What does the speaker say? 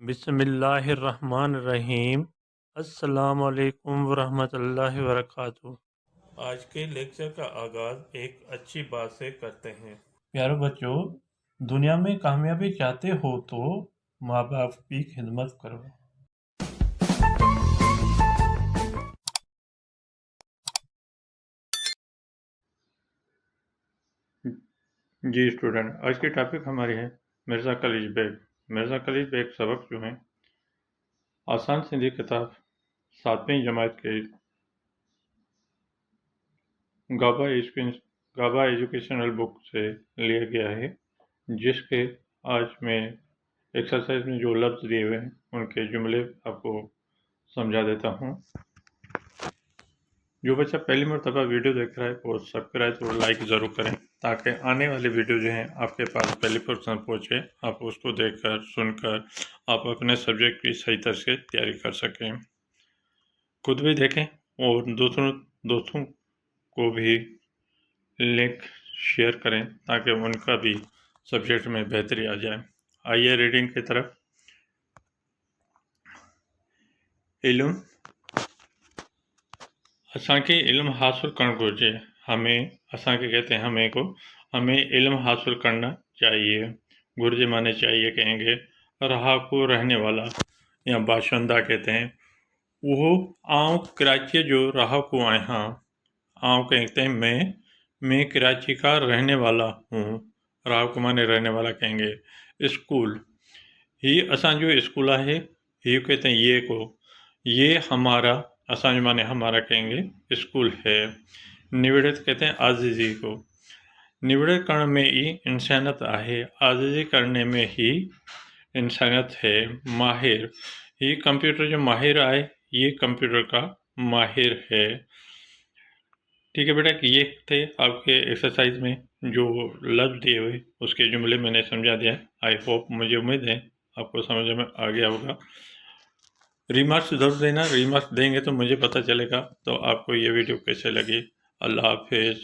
बिस्मिल्लाहिर्रहमानिर्रहीम। अस्सलाम वालेकुम वरहमतुल्लाहि वबरकातुहू। आज के लेक्चर का आगाज़ एक अच्छी बात से करते हैं। प्यारे बच्चों, दुनिया में कामयाबी चाहते हो तो माँ बाप की खिदमत करो। जी स्टूडेंट, आज की टॉपिक हमारी है मिर्ज़ा खलील बेग। मिर्ज़ा खलील बेग सबक जो हैं आसान सिंधी किताब 7वीं जमात के गाबा एजुकेशनल बुक से लिया गया है, जिसके आज मैं एक्सरसाइज में जो लफ्ज़ दिए हुए हैं उनके जुमले आपको समझा देता हूँ। जो बच्चा पहली मरतबा वीडियो देख रहा है वो सब्सक्राइब और लाइक ज़रूर करें, ताकि आने वाली वीडियो जो हैं आपके पास पहली पर्सन पहुँचे, आप उसको देखकर सुनकर आप अपने सब्जेक्ट की सही तरह से तैयारी कर सकें। खुद भी देखें और दोस्तों को भी लिंक शेयर करें ताकि उनका भी सब्जेक्ट में बेहतरी आ जाए। आइए रीडिंग की तरफ। इल्म असांखे इल्म हासिल करण घुरिजे। हमें इल्म हासिल करना चाहिए। घुरिजे माने चाहिए कहेंगे। रहा को रहने वाला या बाशिंदा कहते हैं। वो आऊं कराची जो रहाकू आहियां। आऊं कहते हैं मैं कराची का रहने वाला हूँ। रहाकू माने रहने वाला कहेंगे। स्कूल ही असांजो स्कूल है। ही कहते हैं ये को। ये हमारा असांजो माने हमारा कहेंगे स्कूल है। निविड़त कहते हैं आज़ीज़ी को। निविड़त करण में ही इंसानियत है। आज़ीज़ी करने में ही इंसानियत है। माहिर ही कंप्यूटर जो माहिर आए, ये कंप्यूटर का माहिर है। ठीक है बेटा, कि ये थे आपके एक्सरसाइज में जो लफ्ज़ दिए हुए उसके जुमले मैंने समझा दिया। आई होप, मुझे उम्मीद है आपको समझ में आ गया होगा। रिमार्क्स ज़रूर देना, रिमार्क्स देंगे तो मुझे पता चलेगा तो आपको ये वीडियो कैसे लगी। अल्लाह हाफिज़।